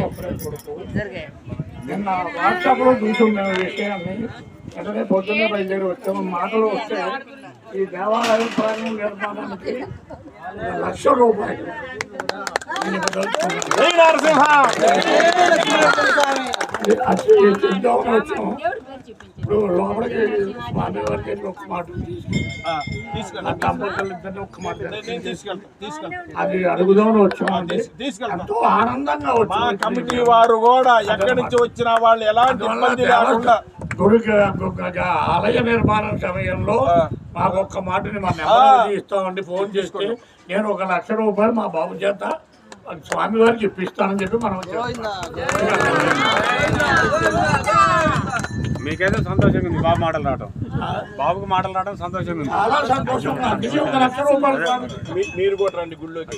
ఒక్కడే కొడుకు. నిన్న వాట్సాప్లో చూసుకున్న విషయాన్ని వెంటనే పొద్దున్నే బయలుదేరి వచ్చాము. మాటలు వస్తే ఈ దేవాలయం ప్రాంగణ నిర్మాణానికి ₹1,00,000 చెప్దామని వచ్చాము. ఇప్పుడు లోపలికి స్వామి వారికి ఒక్క మాట ఒక్క మాట అది అడుగుదామని వచ్చాము. ఎంతో ఆనందంగా వచ్చాము. కమిటీ వారు కూడా ఎక్కడి నుంచి వచ్చిన వాళ్ళు ఎలాంటి ఇబ్బంది లేకుండా గుడికి ఆలయ నిర్మాణం సమయంలో మాకు ఒక్క మాటని మా నెంబర్ ఇస్తామండి. ఫోన్ చేస్తే నేను ₹1,00,000 మా బాబు చేత స్వామి వారికి ఇప్పిస్తానని చెప్పి మనం మీకైతే సంతోషంగా ఉంది. బాబు మాటలు రావడం, బాబుకు మాటలు రావడం సంతోషంగా ఉంది. చాలా సంతోషంగా ₹1,00,000 మీరు కూడా రండి గుళ్ళోకి.